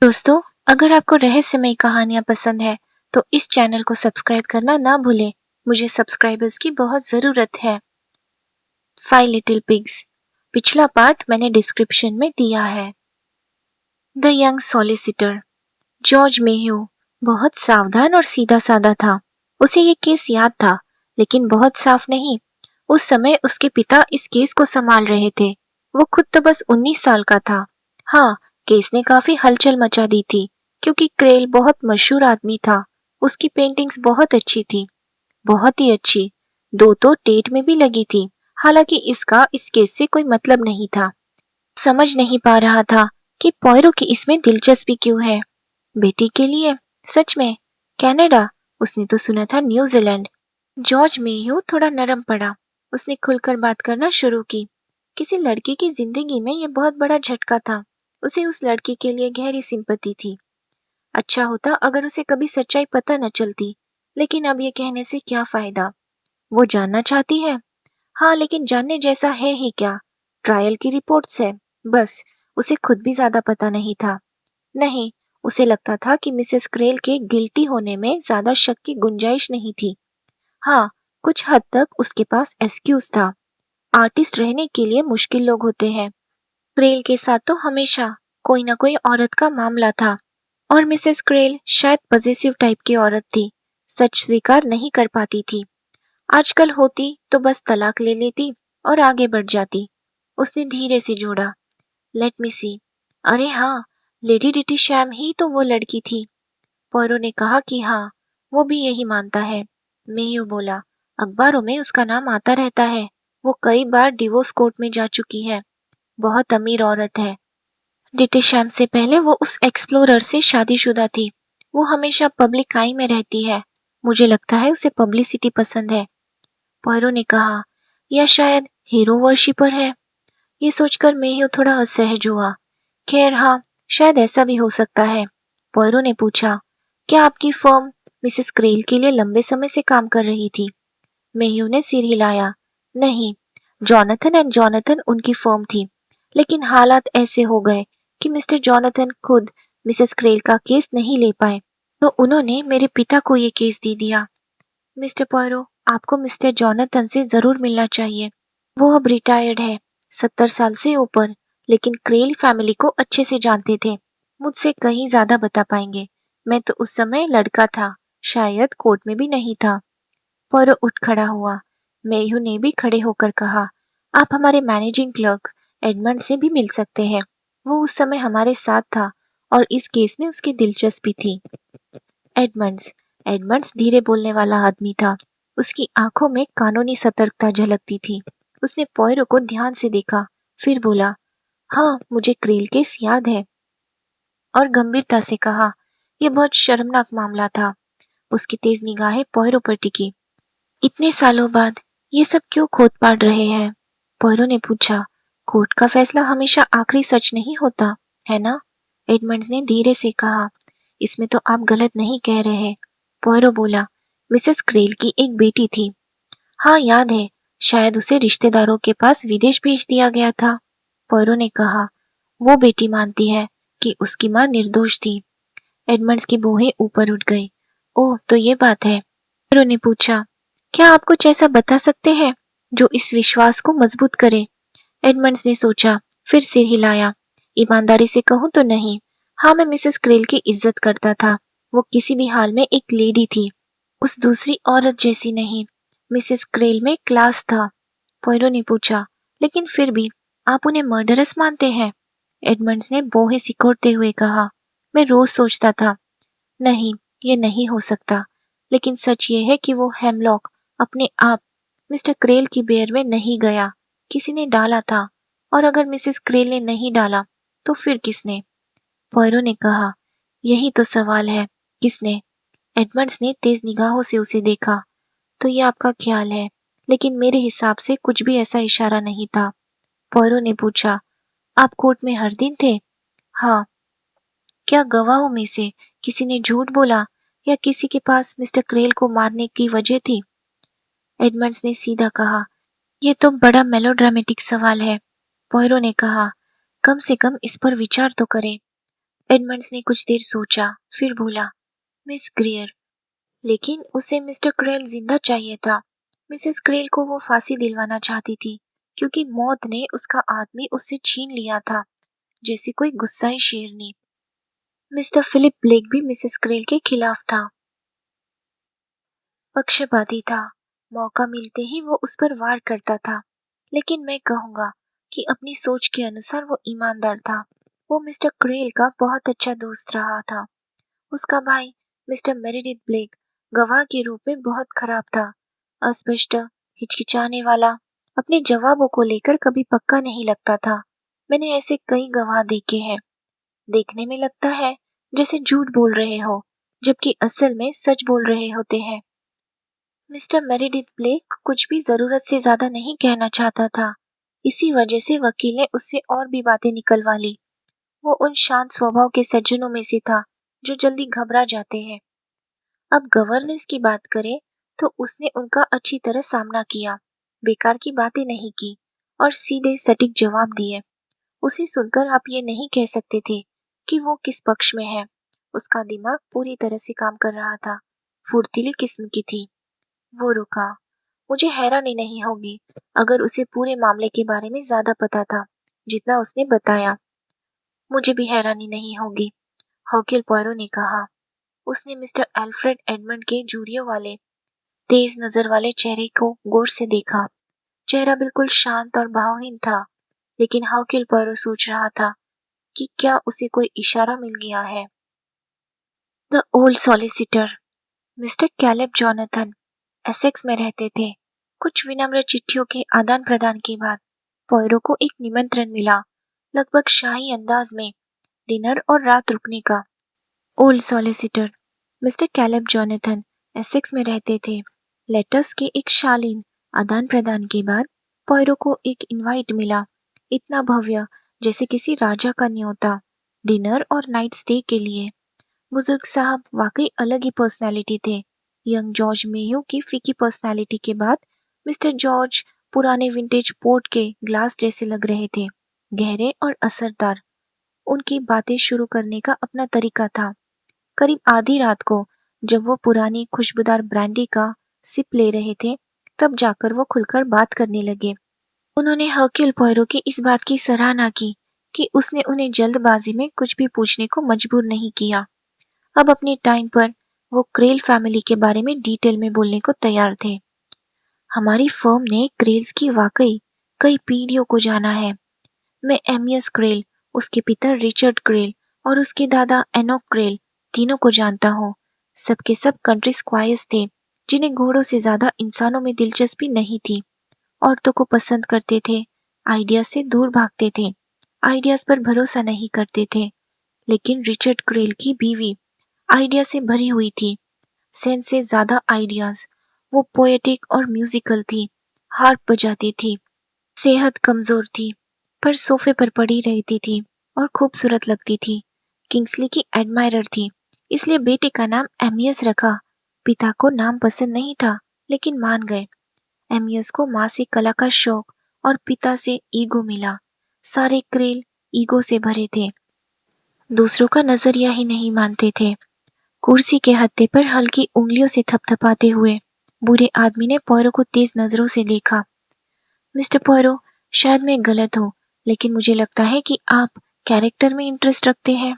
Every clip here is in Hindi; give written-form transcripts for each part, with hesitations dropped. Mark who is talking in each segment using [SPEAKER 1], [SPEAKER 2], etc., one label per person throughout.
[SPEAKER 1] दोस्तों, अगर आपको रहस्यमयी कहानियाँ पसंद है तो इस चैनल को सब्सक्राइब करना ना भूलें। मुझे सब्सक्राइबर्स की बहुत ज़रूरत है। 5 लिटिल पिग्स पिछला पार्ट मैंने डिस्क्रिप्शन में दिया है। द यंग सॉलिसिटर जॉर्ज मेह्यू बहुत सावधान और सीधा साधा था। उसे ये केस याद था, लेकिन बहुत साफ नहीं। उस समय उसके पिता इस केस को संभाल रहे थे। वो खुद तो बस 19 साल का था। हाँ, केस ने काफी हलचल मचा दी थी, क्योंकि क्रेल बहुत मशहूर आदमी था। उसकी पेंटिंग्स बहुत अच्छी थी, बहुत ही अच्छी। 2 तो टेट में भी लगी थी। हालांकि इसका इस केस से कोई मतलब नहीं था। समझ नहीं पा रहा था कि पॉयरो की इसमें दिलचस्पी क्यों है। बेटी के लिए? सच में? कनाडा? उसने तो सुना था न्यूजीलैंड। जॉर्ज मेह्यू थोड़ा नरम पड़ा। उसने खुलकर बात करना शुरू की। किसी लड़की की जिंदगी में यह बहुत बड़ा झटका था। उसे उस लड़की के लिए गहरी सिंपैथी थी। अच्छा होता अगर उसे कभी सच्चाई पता न चलती, लेकिन अब ये कहने से क्या फायदा। वो जानना चाहती है। हाँ, लेकिन जानने जैसा है ही क्या। ट्रायल की रिपोर्ट्स है, बस। उसे खुद भी ज्यादा पता नहीं था। नहीं, उसे लगता था कि मिसेस क्रेल के गिल्टी होने में ज्यादा शक की गुंजाइश नहीं थी। हाँ, कुछ हद तक उसके पास एक्सक्यूज था। आर्टिस्ट रहने के लिए मुश्किल लोग होते हैं। क्रेल के साथ तो हमेशा कोई ना कोई औरत का मामला था, और मिसेस क्रेल शायद पजेसिव टाइप की औरत थी। सच स्वीकार नहीं कर पाती थी। आजकल होती तो बस तलाक ले लेती और आगे बढ़ जाती। उसने धीरे से जोड़ा, लेट मी सी। अरे हाँ, लेडी डिटी शैम ही तो वो लड़की थी। पॉयरो ने कहा कि हाँ, वो भी यही मानता है। मेह्यू बोला, अखबारों में उसका नाम आता रहता है। वो कई बार डिवोर्स कोर्ट में जा चुकी है। बहुत अमीर औरत है। डिटी शैम से पहले वो उस एक्सप्लोरर से शादीशुदा थी। वो हमेशा पब्लिक आई में रहती है। मुझे लगता है उसे पब्लिसिटी पसंद है। पॉयरो ने कहा, या शायद हीरो वर्शिपर है। ये सोचकर मेह्यू थोड़ा असहज हुआ। खैर हाँ, शायद ऐसा भी हो सकता है। पॉयरो ने पूछा, क्या आपकी फर्म मिसेस क्रेल के लिए लंबे समय से काम कर रही थी? मेह्यू ने सिर हिलाया। नहीं, जॉनथन एंड जॉनथन उनकी फर्म थी, लेकिन हालात ऐसे हो गए कि मिस्टर जॉनथन खुद मिसेस क्रेल का केस नहीं ले पाए, तो उन्होंने मेरे पिता को ये केस दे दिया। मिस्टर पॉयरो, आपको मिस्टर जॉनथन से जरूर मिलना चाहिए। वो अब रिटायर्ड है, 70 साल से ऊपर, लेकिन क्रेल फैमिली को अच्छे से जानते थे। मुझसे कहीं ज्यादा बता पाएंगे। मैं तो उस समय लड़का था, शायद कोर्ट में भी नहीं था। पॉयरो उठ खड़ा हुआ। मेह्यू ने भी खड़े होकर कहा, आप हमारे मैनेजिंग क्लर्क एडमंड से भी मिल सकते हैं। वो उस समय हमारे साथ था और इस केस में उसकी दिलचस्पी थी। एडमंड्स एडमंड्स धीरे बोलने वाला आदमी था। उसकी आंखों में कानूनी सतर्कता झलकती थी। उसने पॉयरो को ध्यान से देखा, फिर बोला, हाँ, मुझे क्रेल केस याद है, और गंभीरता से कहा, यह बहुत शर्मनाक मामला था। उसकी तेज निगाहें पॉयरो पर टिकी। इतने सालों बाद ये सब क्यों खोद पाड़ रहे हैं? पॉयरो ने पूछा। कोर्ट का फैसला हमेशा आखिरी सच नहीं होता, है ना? एडमंड्स ने धीरे से कहा, इसमें तो आप गलत नहीं कह रहे। पॉयरो बोला, मिसेस क्रेल की एक बेटी थी। हाँ, याद है। शायद उसे रिश्तेदारों के पास विदेश भेज दिया गया था। पॉयरो ने कहा, वो बेटी मानती है कि उसकी माँ निर्दोष थी। एडमंड्स की भौहें ऊपर उठ गई। ओह, तो ये बात है। पॉयरो ने पूछा, क्या आप कुछ ऐसा बता सकते हैं जो इस विश्वास को मजबूत करे? एडमंड्स ने सोचा, फिर सिर हिलाया। ईमानदारी से कहूं तो नहीं। हाँ, मैं मिसेस क्रेल की इज्जत करता था। वो किसी भी हाल में एक लेडी थी, उस दूसरी औरत जैसी नहीं। मिसेस क्रेल में क्लास था। पॉयरो ने पूछा, लेकिन फिर भी आप उन्हें मर्डरस मानते हैं? एडमंड्स ने भौहें सिकोड़ते हुए कहा, मैं रोज सोचता था, नहीं, ये नहीं हो सकता। लेकिन सच ये है कि वो हेमलॉक अपने आप मिस्टर क्रेल की बेयर में नहीं गया। किसी ने डाला था, और अगर मिसेस क्रेल ने नहीं डाला तो फिर किसने? पॉयरो ने कहा, यही तो सवाल है, किसने? एडमंड्स ने तेज निगाहों से उसे देखा। तो ये आपका ख्याल है, लेकिन मेरे हिसाब से कुछ भी ऐसा इशारा नहीं था। पॉयरो ने पूछा, आप कोर्ट में हर दिन थे? हाँ। क्या गवाहों में से किसी ने झूठ बोला, या किसी के पास मिस्टर क्रेल को मारने की वजह थी? एडमंड्स ने सीधा कहा, यह तो बड़ा मेलोड्रामेटिक सवाल है। पॉयरो ने कहा, कम से कम इस पर विचार तो करें। एडमंड्स ने कुछ देर सोचा, फिर बोला, मिस ग्रेयर। लेकिन उसे मिस्टर क्रेल जिंदा चाहिए था। मिसेस क्रेल को वो फांसी दिलवाना चाहती थी, क्योंकि मौत ने उसका आदमी उससे छीन लिया था, जैसे कोई गुस्साई शेरनी। मिस्टर फिलिप ब्लेक भी मिसेस क्रेल के खिलाफ था। पक्षपाती था। मौका मिलते ही वो उस पर वार करता था। लेकिन मैं कहूंगा कि अपनी सोच के अनुसार वो ईमानदार था। वो मिस्टर क्रेल का बहुत अच्छा दोस्त रहा था। उसका भाई मिस्टर मेरेडिथ ब्लेक गवाह के रूप में बहुत खराब था। अस्पष्ट, हिचकिचाने वाला, अपने जवाबों को लेकर कभी पक्का नहीं लगता था। मैंने ऐसे कई गवाह देखे हैं। देखने में लगता है जैसे झूठ बोल रहे हो, जबकि असल में सच बोल रहे होते हैं। मिस्टर मेरेडिथ ब्लेक कुछ भी जरूरत से ज्यादा नहीं कहना चाहता था। इसी वजह से वकील ने उससे और भी बातें निकलवा ली। वो उन शांत स्वभाव के सज्जनों में से था जो जल्दी घबरा जाते हैं। अब गवर्नेंस की बात करें तो उसने उनका अच्छी तरह सामना किया, बेकार की बातें नहीं की और सीधे सटीक जवाब दिए। उसे सुनकर आप ये नहीं कह सकते थे कि वो किस पक्ष में है। उसका दिमाग पूरी तरह से काम कर रहा था, फुर्तीली किस्म की थी। वो रुका। मुझे हैरानी नहीं होगी अगर उसे पूरे मामले के बारे में ज्यादा पता था जितना उसने बताया। मुझे भी हैरानी नहीं होगी, हर्क्यूल पोयरोट ने कहा। उसने मिस्टर अल्फ्रेड एडमंड के झुर्रियों वाले तेज नजर वाले चेहरे को गौर से देखा। चेहरा बिल्कुल शांत और भावहीन था, लेकिन हर्क्यूल पोयरोट सोच रहा था कि क्या उसे कोई इशारा मिल गया है। The old solicitor mister Caleb Jonathan Essex में रहते थे। कुछ विनम्र चिट्ठियों के आदान प्रदान के बाद पोयरोट को एक निमंत्रण मिला, लगभग शाही अंदाज में, डिनर और रात रुकने का। Old solicitor mister Caleb Jonathan Essex में रहते थे। लेटर्स के एक शालीन आदान प्रदान के बाद पोयरोट को एक इनवाइट मिला, इतना भव्य जैसे किसी राजा का न्योता, डिनर और नाइट स्टे के लिए। बुजुर्ग साहब वाकई अलग ही पर्सनालिटी थे। यंग जॉर्ज मेयो की फीकी पर्सनालिटी के बाद मिस्टर जॉर्ज पुराने विंटेज पोर्ट के ग्लास जैसे लग रहे थे, गहरे और असरदार। उनकी बातें शुरू करने का अपना तरीका था। करीब आधी रात को जब वो पुरानी खुशबूदार ब्रांडी का सिप ले रहे थे, तब जाकर वो खुलकर बात करने लगे। उन्होंने हर्क्यूल पोयरोट की इस बात की सराहना की कि उसने उन्हें जल्दबाजी में कुछ भी पूछने को मजबूर नहीं किया। अब अपने टाइम पर वो क्रेल फैमिली के बारे में डिटेल में बोलने को तैयार थे। हमारी फर्म ने क्रेल्स की वाकई कई पीढ़ियों को जाना है। मैं एमियस क्रेल, उसके पिता रिचर्ड क्रेल और उसके दादा एनोक क्रेल तीनों को जानता हूँ। सबके सब कंट्री स्क्वायर्स थे, जिन्हें घोड़ों से ज्यादा इंसानों में दिलचस्पी नहीं थी। औरतों को पसंद करते थे, आइडिया से दूर भागते थे, आइडियाज पर भरोसा नहीं करते थे। लेकिन रिचर्ड क्रेल की बीवी आइडिया से भरी हुई थी, सेंस से ज्यादा आइडियाज। वो पोएटिक और म्यूजिकल थी, हार्प बजाती थी, सेहत कमजोर थी, पर सोफे पर पड़ी रहती थी और खूबसूरत लगती थी। किंग्सली की एडमायरर थी, इसलिए बेटे का नाम एमियस रखा। पिता को नाम पसंद नहीं था, लेकिन मान गए। एमियस को माँ से कला का शौक और पिता से ईगो मिला। सारे क्रेल ईगो से भरे थे, दूसरों का नजरिया ही नहीं मानते थे। कुर्सी के हत्थे पर हल्की उंगलियों से थपथपाते हुए बूढ़े आदमी ने पोयरोट को तेज नजरों से देखा। मिस्टर पोयरोट, शायद मैं गलत हूँ, लेकिन मुझे लगता है कि आप कैरेक्टर में इंटरेस्ट रखते हैं।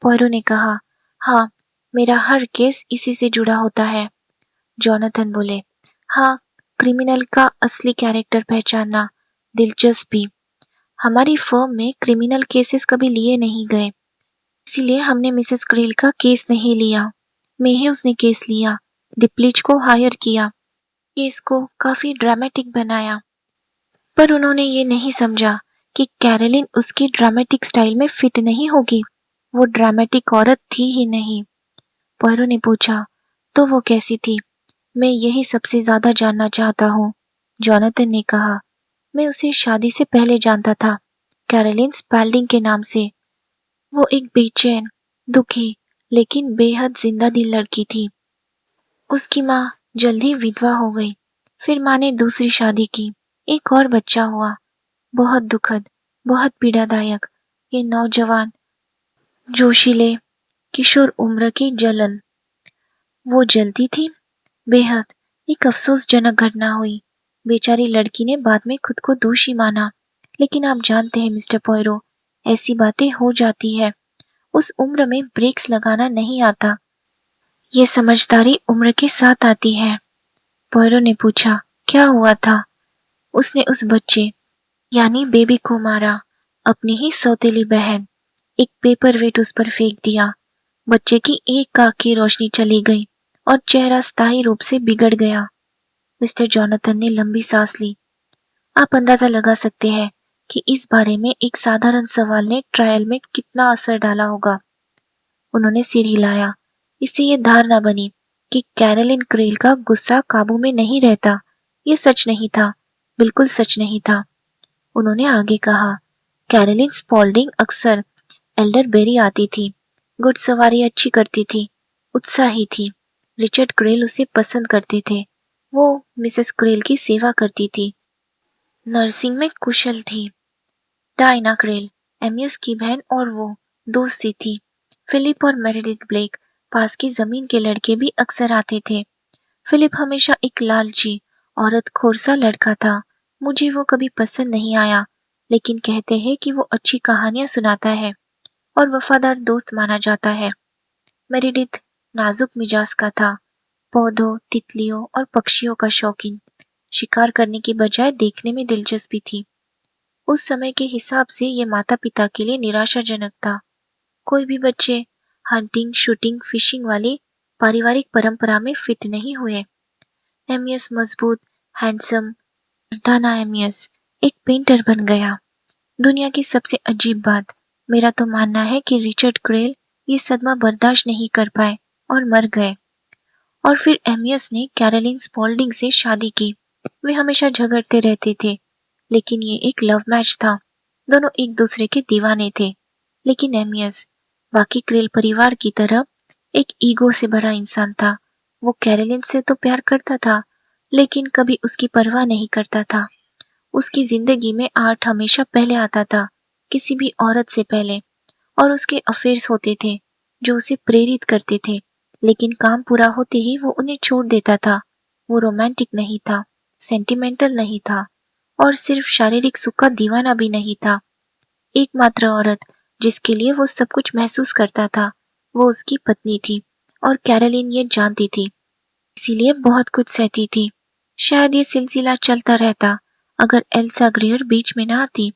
[SPEAKER 1] पोयरोट ने कहा, हाँ, मेरा हर केस इसी से जुड़ा होता है। जॉनथन बोले, हाँ, क्रिमिनल का असली कैरेक्टर पहचानना, दिलचस्पी। हमारी फर्म में क्रिमिनल केसेस कभी लिए नहीं गए, इसीलिए हमने मिसेस क्रेल का केस नहीं लिया। मेहव्स ने केस लिया, डिप्लिच को हायर किया, केस को काफी ड्रामेटिक बनाया। पर उन्होंने ये नहीं समझा कि कैरोलिन उसकी ड्रामेटिक स्टाइल में फिट नहीं होगी। वो ड्रामेटिक औरत थी ही नहीं। पोयरोट ने पूछा, तो वो कैसी थी? मैं यही सबसे ज्यादा जानना चाहता हूँ। जॉनथन ने कहा, मैं उसे शादी से पहले जानता था, कैरोलिन स्पेल्डिंग के नाम से। वो एक बेचैन, दुखी, लेकिन बेहद जिंदा दिल लड़की थी। उसकी माँ जल्द ही विधवा हो गई। फिर माँ ने दूसरी शादी की, एक और बच्चा हुआ। बहुत दुखद, बहुत पीड़ादायक। ये नौजवान जोशीले किशोर उम्र की जलन। वो जलती थी बेहद। एक अफसोसजनक घटना हुई। बेचारी लड़की ने बाद में खुद को दोषी माना। लेकिन आप जानते हैं मिस्टर पॉयरो, ऐसी बातें हो जाती है। उस उम्र में ब्रेक्स लगाना नहीं आता। ये समझदारी उम्र के साथ आती है। पॉयरो ने पूछा, क्या हुआ था? उसने उस बच्चे यानी बेबी को मारा। अपनी ही सौतेली बहन। एक पेपर वेट उस पर फेंक दिया। बच्चे की एक आंख की रोशनी चली गई और चेहरा स्थायी रूप से बिगड़ गया। मिस्टर जॉनथन ने लंबी सांस ली। आप अंदाजा लगा सकते हैं कि इस बारे में एक साधारण सवाल ने ट्रायल में कितना असर डाला होगा। उन्होंने सिर हिलाया। इससे ये धारणा बनी कि कैरोलिन क्रेल का गुस्सा काबू में नहीं रहता। ये सच नहीं था, बिल्कुल सच नहीं था। उन्होंने आगे कहा, कैरोलिन स्पॉल्डिंग अक्सर एल्डरबेरी आती थी। घुड़सवारी अच्छी करती थी, उत्साही थी। रिचर्ड क्रेल उसे पसंद करते थे। वो मिसेस क्रेल की सेवा करती थी। नर्सिंग में कुशल थी। डायना क्रेल, एमियस की बहन, और वो दोस्त सी थी। फिलिप और मेरेडिथ ब्लेक, पास की जमीन के लड़के भी अक्सर आते थे। फिलिप हमेशा एक लालची, औरतखोर सा लड़का था। मुझे वो कभी पसंद नहीं आया, लेकिन कहते हैं कि वो अच्छी कहानियां सुनाता है और वफादार दोस्त माना जाता है। मेरेडिथ नाजुक मिजाज का था, पौधों, तितलियों और पक्षियों का शौकीन। शिकार करने की बजाय देखने में दिलचस्पी थी। उस समय के हिसाब से ये माता पिता के लिए निराशाजनक था। कोई भी बच्चे हंटिंग, शूटिंग, फिशिंग वाली पारिवारिक परंपरा में फिट नहीं हुए। एमियस मजबूत, हैंडसम, मर्दाना एमियस एक पेंटर बन गया। दुनिया की सबसे अजीब बात, मेरा तो मानना है कि रिचर्ड क्रेल ये सदमा बर्दाश्त नहीं कर पाए और मर गए। और फिर एमियस ने कैरोलिन स्पॉल्डिंग से शादी की। वे हमेशा झगड़ते रहते थे, लेकिन ये एक लव मैच था। दोनों एक दूसरे के दीवाने थे। लेकिन एमियस, बाकी क्रेल परिवार की तरह, एक ईगो से भरा इंसान था। वो कैरोलिन से तो प्यार करता था, लेकिन कभी उसकी परवाह नहीं करता था। उसकी जिंदगी में आर्ट हमेशा पहले आता था, किसी भी औरत से पहले। और उसके अफेयर्स होते थे जो उसे प्रेरित करते थे, लेकिन काम पूरा होते ही वो उन्हें छोड़ देता था। वो रोमांटिक नहीं था, सेंटिमेंटल नहीं था, और सिर्फ शारीरिक सुख का दीवाना भी नहीं था। एकमात्र औरत जिसके लिए वो सब कुछ महसूस करता था, वो उसकी पत्नी थी, और कैरोलिन ये जानती थी, इसीलिए बहुत कुछ सहती थी। शायद ये सिलसिला चलता रहता अगर एल्सा ग्रेयर बीच में ना आती।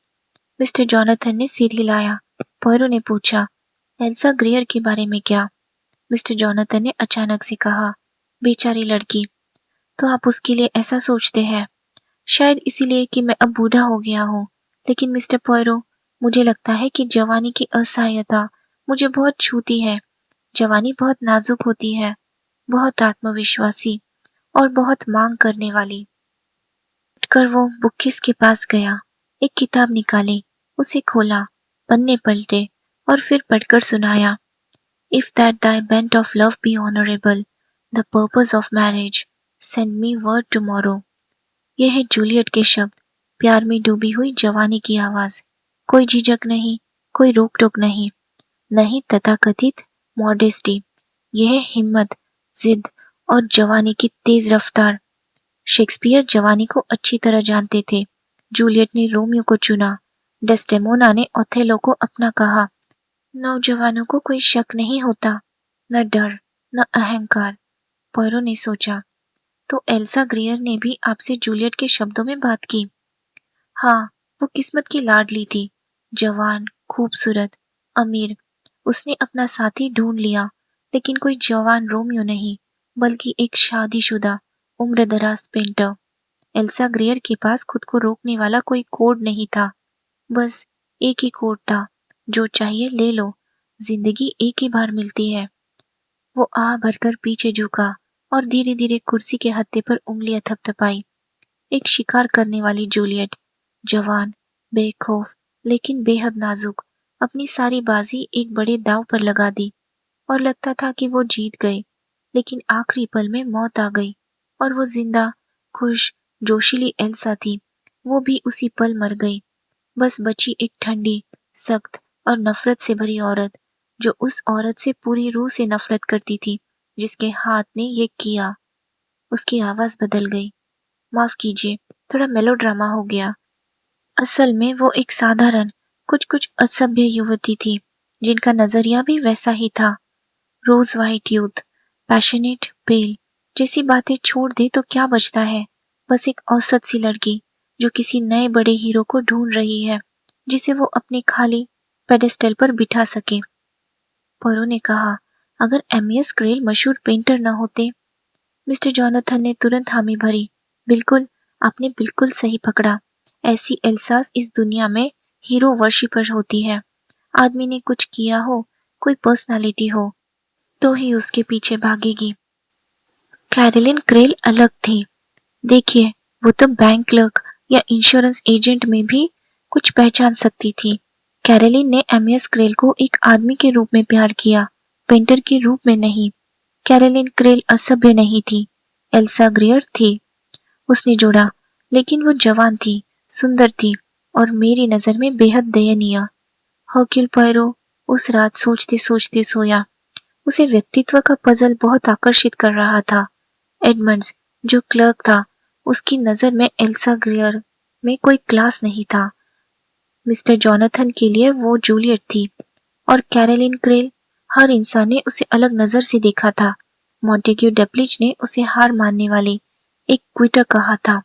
[SPEAKER 1] मिस्टर जॉनथन ने सिर हिलाया। पॉयरो ने पूछा, एल्सा ग्रेयर के बारे में क्या? मिस्टर जॉनथन ने अचानक से कहा, बेचारी लड़की। तो आप उसके लिए ऐसा सोचते हैं? शायद इसीलिए कि मैं अब बूढ़ा हो गया हूँ। लेकिन मिस्टर पॉयरो, मुझे लगता है कि जवानी की असहायता मुझे बहुत छूती है। जवानी बहुत नाजुक होती है, बहुत आत्मविश्वासी और बहुत मांग करने वाली। उठकर वो बुककेस के पास गया, एक किताब निकाली, उसे खोला, पन्ने पलटे और फिर पढ़कर सुनाया। If that thy bent of love be honorable, the purpose of marriage, send me word tomorrow. यह है जूलियट के शब्द, प्यार में डूबी हुई जवानी की आवाज। कोई झिझक नहीं, कोई रोक टोक नहीं, नहीं तथाकथित मॉडेस्टी। यह है हिम्मत, जिद और जवानी की तेज रफ्तार। शेक्सपियर जवानी को अच्छी तरह जानते थे। जूलियट ने रोमियो को चुना, डेस्डेमोना ने ओथेलो को अपना कहा। नौजवानों को कोई शक नहीं होता, न डर, न अहंकार। पॉयरो ने सोचा, तो एल्सा ग्रेयर ने भी आपसे जूलियट के शब्दों में बात की? हाँ, वो किस्मत की लाडली थी, जवान, खूबसूरत, अमीर। उसने अपना साथी ढूंढ लिया, लेकिन कोई जवान रोमियो नहीं, बल्कि एक शादीशुदा, उम्रदराज पेंटर। एल्सा ग्रेयर के पास खुद को रोकने वाला कोई कोड नहीं था। बस एक ही कोड था, जो चाहिए ले लो, जिंदगी एक ही बार मिलती है। वो आह भरकर पीछे झुका और धीरे धीरे कुर्सी के हत्थे पर उंगलियां थपथपाई। एक शिकार करने वाली जूलियट, जवान, बेखौफ, लेकिन बेहद नाजुक, अपनी सारी बाजी एक बड़े दांव पर लगा दी और लगता था कि वो जीत गए। लेकिन आखिरी पल में मौत आ गई और वो जिंदा, खुश, जोशीली एल्सा थी, वो भी उसी पल मर गई। बस बची एक ठंडी, सख्त और नफरत से भरी औरत, जो उस औरत से पूरी रूह से नफरत करती थी जिसके हाथ ने ये किया। उसकी आवाज बदल गई। माफ कीजिए, थोड़ा मेलोड्रामा हो गया। असल में वो एक साधारण, कुछ कुछ असभ्य युवती थी जिनका नजरिया भी वैसा ही था। रोज वाइट यूथ, पैशनेट, पेल जैसी बातें छोड़ दे तो क्या बचता है? बस एक औसत सी लड़की जो किसी नए बड़े हीरो को ढूंढ रही है जिसे वो अपने खाली पेडेस्टल पर बिठा सके। पोरो ने कहा, अगर एमियस क्रेल मशहूर पेंटर न होते। मिस्टर जोनाथन ने तुरंत हामी भरी। बिल्कुल, आपने बिल्कुल सही पकड़ा। ऐसी एल्सास इस दुनिया में हीरो वर्शिपर होती है। आदमी ने कुछ किया हो, कोई पर्सनालिटी हो, तो ही उसके पीछे भागेगी। कैरोलिन क्रेल अलग थी। देखिए, वो तो बैंक क्लर्क या इंश्योरेंस एजेंट में भी कुछ पहचान सकती थी। कैरोलिन ने एमियस क्रेल को एक आदमी के रूप में प्यार किया, पेंटर के रूप में नहीं। कैरोलिन क्रेल असभ्य नहीं थी, एल्सा ग्रेयर थी। उसने जोड़ा, लेकिन वो जवान थी, सुंदर थी और मेरी नजर में बेहद दयनीय। हर्क्यूल पोयरो उस रात सोचते सोचते सोया। उसे व्यक्तित्व का पजल बहुत आकर्षित कर रहा था। एडमंड्स, जो क्लर्क था, उसकी नजर में एल्सा ग्रेयर में कोई क्लास नहीं था। मिस्टर जोनाथन के लिए वो जूलियट थी और कैरोलिन क्रेल, हर इंसान ने उसे अलग नजर से देखा था। मॉन्टेग्यू डेप्लिच ने उसे हार मानने वाली एक क्विटर कहा था।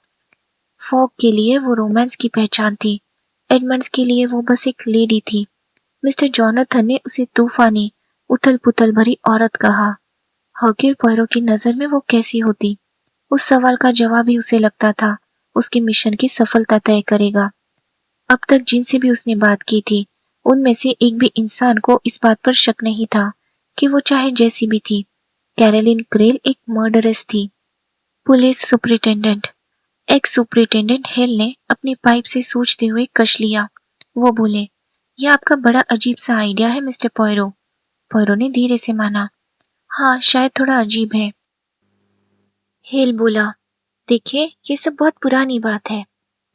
[SPEAKER 1] फॉग के लिए वो रोमांस की पहचान थी। एडमंड्स के लिए वो बस एक लेडी थी। मिस्टर जोनाथन ने उसे तूफानी, उथल-पुथल भरी औरत कहा। हर्क्यूल पोयरो की नजर में वो कैसी होती? उस सवाल का जवाब ही उसे लगता था उसके मिशन की सफलता तय करेगा। अब तक जिनसे भी उसने बात की थी, उनमें से एक भी इंसान को इस बात पर शक नहीं था कि वो चाहे जैसी भी थी, कैरोलिन क्रेल एक मर्डरस थी। Police superintendent, x superintendent hello ने अपनी पाइप से सोचते हुए कश लिया। वो बोले, यह आपका बड़ा अजीब सा आइडिया है मिस्टर पोयरो। पोयरो ने धीरे से माना, हाँ, शायद थोड़ा अजीब है। हेल बोला, देखिए, ये सब बहुत पुरानी बात है।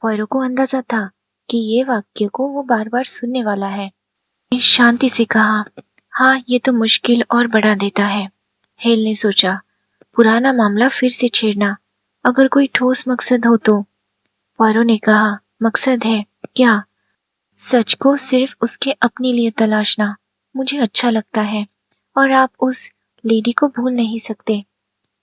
[SPEAKER 1] पोयरो को अंदाजा था कि ये वाक्य को वो बार बार सुनने वाला है। शांति से कहा, हाँ, ये तो मुश्किल और बढ़ा देता है। हेल ने सोचा, पुराना मामला फिर से छेड़ना, अगर कोई ठोस मकसद हो तो। पोयरो ने कहा, मकसद है क्या? सच को सिर्फ उसके अपने लिए तलाशना मुझे अच्छा लगता है और आप उस लेडी को भूल नहीं सकते।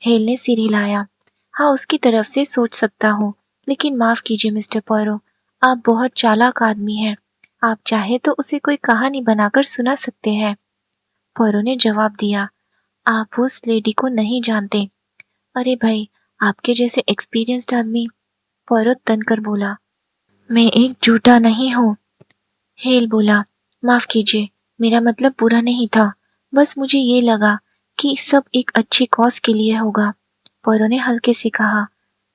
[SPEAKER 1] हेल ने सिर हिलाया, हाँ, उसकी तरफ से सोच सकता हूँ, लेकिन माफ कीजिए मिस्टर पोयरो, आप बहुत चालाक आदमी हैं। आप चाहे तो उसे कोई कहानी बनाकर सुना सकते हैं। पोयरो ने जवाब दिया, आप उस लेडी को नहीं जानते। अरे भाई, आपके जैसे एक्सपीरियंस्ड आदमी। पोयरो तनकर बोला, मैं एक झूठा नहीं हूँ। हेल बोला, माफ कीजिए, मेरा मतलब बुरा नहीं था, बस मुझे ये लगा कि सब एक अच्छी कॉज के लिए होगा। पोयरो ने हल्के से कहा,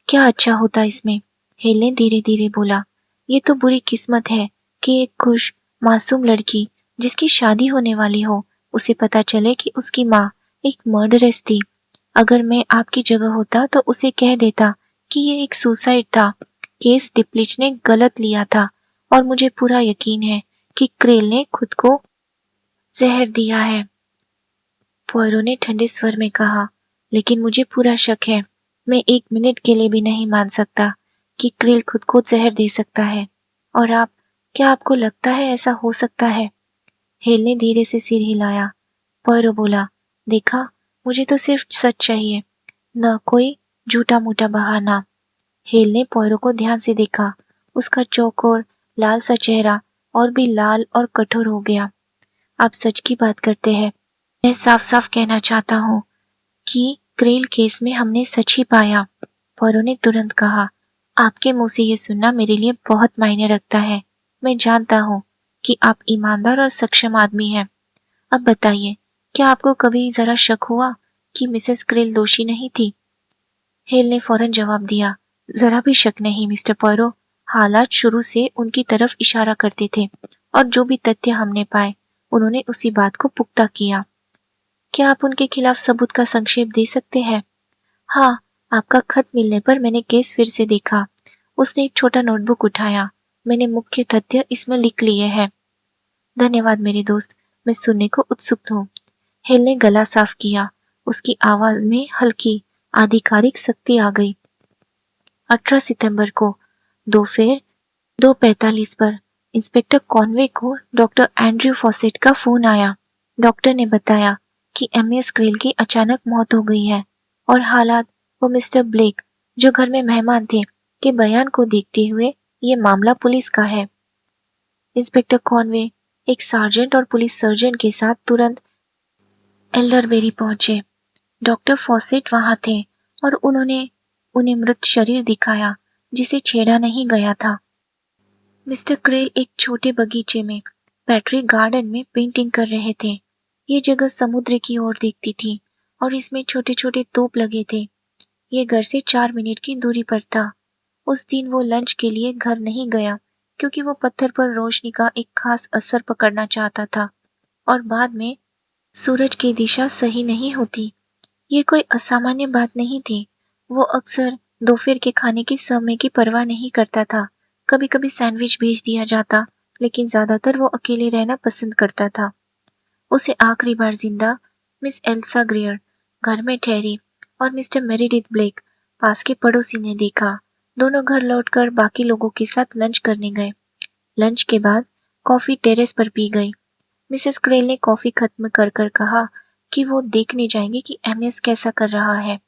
[SPEAKER 1] क्या अच्छा होता इसमें? हेल ने धीरे धीरे बोला, ये तो बुरी किस्मत है कि एक खुश मासूम लड़की जिसकी शादी होने वाली हो, उसे पता चले कि उसकी माँ एक मर्डरस थी। अगर मैं आपकी जगह होता तो उसे कह देता कि ये एक सुसाइड था, केस डिप्लिच ने गलत लिया था और मुझे पूरा यकीन है कि क्रेल ने खुद को जहर दिया है। पोयरो ने ठंडे स्वर में कहा, लेकिन मुझे पूरा शक है। मैं एक मिनट के लिए भी नहीं मान सकता कि क्रेल खुद को जहर दे सकता है। और आप, क्या आपको लगता है ऐसा हो सकता है? हेल ने धीरे से सिर हिलाया। पोयरो बोला, देखा, मुझे तो सिर्फ सच चाहिए, न कोई झूठा मूठा बहाना। हेल ने पोयरो को ध्यान से देखा। उसका चौकोर लाल सा चेहरा और भी लाल और कठोर हो गया। आप सच की बात करते हैं। मैं साफ साफ कहना चाहता हूँ कि क्रेल केस में हमने सच ही पाया। पोयरो ने तुरंत कहा, आपके मुंह से ये सुनना मेरे लिए बहुत मायने रखता है। मैं जानता हूँ कि आप ईमानदार और सक्षम आदमी हैं। अब बताइए, क्या आपको कभी जरा शक हुआ कि मिसेस क्रेल दोषी नहीं थी? हेल ने फौरन जवाब दिया, जरा भी शक नहीं मिस्टर पोयरो। हालात शुरू से उनकी तरफ इशारा करते थे और जो भी तथ्य हमने पाए, उन्होंने उसी बात को पुख्ता किया। क्या आप उनके खिलाफ सबूत का संक्षेप दे सकते हैं? हाँ, आपका खत मिलने पर मैंने केस फिर से देखा। उसने एक छोटा नोटबुक उठाया। मैंने मुख्य तथ्य इसमें लिख लिए हैं। धन्यवाद मेरे दोस्त, मैं सुनने को उत्सुक हूँ। हिल ने गला साफ किया। उसकी आवाज में हल्की आधिकारिक सख्ती आ गई। 18 सितंबर को दोपहर 2:45 पर इंस्पेक्टर कॉनवे को डॉक्टर एंड्रयू फॉसेट का फोन आया। डॉक्टर ने बताया कि एमएस क्रेल की अचानक मौत हो गई है और हालात वो मिस्टर ब्लेक, जो घर में मेहमान थे, के बयान को देखते हुए ये मामला पुलिस का है। इंस्पेक्टर कॉनवे एक सार्जेंट और पुलिस सर्जन के साथ तुरंत एल्डरबेरी पहुंचे। डॉक्टर फॉसेट वहां थे और उन्होंने उन्हें मृत शरीर दिखाया जिसे छेड़ा नहीं गया था। मिस्टर क्रेल एक छोटे बगीचे में पैट्रिक गार्डन में पेंटिंग कर रहे थे। ये जगह समुद्र की ओर दिखती थी और इसमें छोटे छोटे तोप लगे थे। ये घर से 4 मिनट की दूरी पर था। उस दिन वो लंच के लिए घर नहीं गया क्योंकि वो पत्थर पर रोशनी का एक खास असर पकड़ना चाहता था और बाद में सूरज की दिशा सही नहीं होती। ये कोई असामान्य बात नहीं थी। वो अक्सर दोपहर के खाने के समय की परवाह नहीं करता था। कभी कभी सैंडविच भेज दिया जाता, लेकिन ज्यादातर वो अकेले रहना पसंद करता था। उसे आखिरी बार जिंदा मिस एल्सा ग्रेयर घर में ठहरी और मिस्टर मेरिडिथ ब्लेक पास के पड़ोसी ने देखा। दोनों घर लौटकर बाकी लोगों के साथ लंच करने गए। लंच के बाद कॉफी टेरेस पर पी गई। मिसेस क्रेल ने कॉफी खत्म कर कर कहा कि वो देखने जाएंगे कि एमएस कैसा कर रहा है।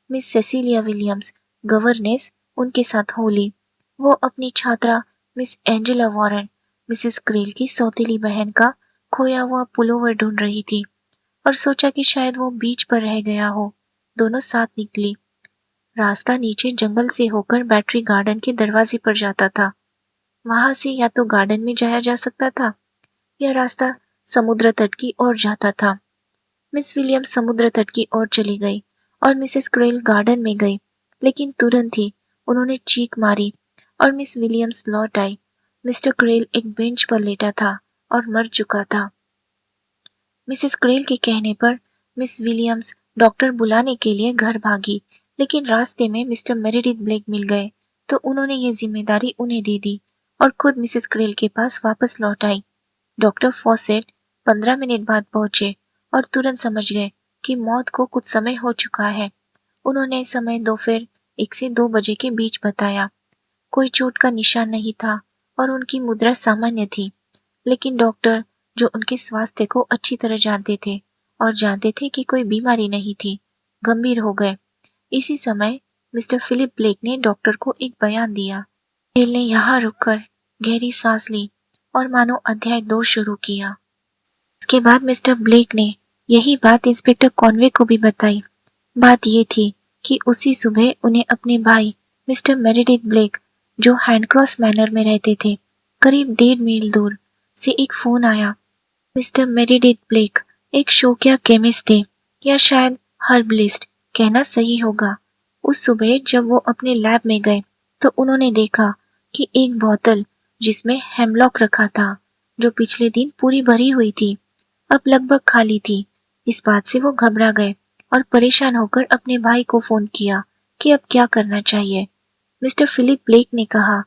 [SPEAKER 1] मिस सेसिलिया विलियम्स, गवर्नेस, उनके साथ होली। वो अपनी छात्रा miss Angela Warren, Mrs curl की सौतेली बहन का खोया हुआ पुलोवर ढूंढ रही थी और सोचा कि शायद वो बीच पर रह गया हो। दोनों साथ निकली। रास्ता नीचे जंगल से होकर बैटरी गार्डन के दरवाजे पर जाता था। वहां से या तो गार्डन में जाया जा सकता था या रास्ता समुद्र तट की ओर जाता था। मिस विलियम्स समुद्र तट की ओर चली गई और मिसेस क्रेल गार्डन में गई, लेकिन तुरंत ही उन्होंने चीख मारी और मिस विलियम्स लौट आई। मिस्टर क्रेल एक बेंच पर लेटा था और मर चुका था। मिसेस क्रेल के कहने पर मिस विलियम्स डॉक्टर बुलाने के लिए घर भागी, लेकिन रास्ते में मिस्टर मेरिडिथ ब्लेक मिल गए तो उन्होंने ये जिम्मेदारी उन्हें दे दी और खुद मिसेस क्रेल के पास वापस लौट आई। डॉक्टर फॉसेट 15 मिनट बाद पहुंचे और तुरंत समझ गए कि मौत को कुछ समय हो चुका है। उन्होंने समय दोपहर 1 से 2 बजे के बीच बताया। कोई चोट का निशान नहीं था और उनकी मुद्रा सामान्य थी, लेकिन डॉक्टर, जो उनके स्वास्थ्य को अच्छी तरह जानते थे और जानते थे कि कोई बीमारी नहीं थी, गंभीर हो गए। इसी समय मिस्टर फिलिप ब्लेक ने डॉक्टर को एक बयान दिया। हेल ने यहाँ रुककर गहरी सांस ली और मानो अध्याय 2 शुरू किया। इसके बाद मिस्टर ब्लेक ने यही बात इंस्पेक्टर कॉनवे को भी बताई। बात ये थी कि उसी सुबह उन्हें अपने भाई मिस्टर मेरिडिथ ब्लेक, जो हैंडक्रॉस मैनर में रहते थे, करीब 1.5 मील दूर से एक फोन आया। मिस्टर मेरिडिथ ब्लेक एक शौकिया केमिस्ट थे, या शायद हर्बलिस्ट कहना सही होगा। उस सुबह जब वो अपने लैब में गए तो उन्होंने देखा कि एक बोतल जिसमें हेमलॉक रखा था, जो पिछले दिन पूरी भरी हुई थी, अब लगभग खाली थी। इस बात से वो घबरा गए और परेशान होकर अपने भाई को फोन किया कि अब क्या करना चाहिए। मिस्टर फिलिप ब्लेक ने कहा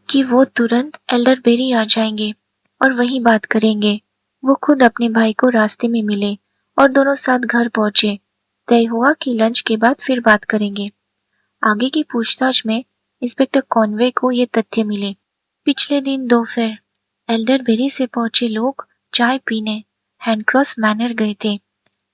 [SPEAKER 1] कि वो तुरंत एल्डरबेरी आ जाएंगे और वहीं बात करेंगे। वो खुद अपने भाई को रास्ते में मिले और दोनों साथ घर पहुंचे। तय हुआ कि लंच के बाद फिर बात करेंगे। आगे की पूछताछ में इंस्पेक्टर कॉनवे को ये तथ्य मिले। पिछले दिन दोपहर एल्डरबेरी से पहुंचे लोग चाय पीने हैंडक्रॉस मैनर गए थे।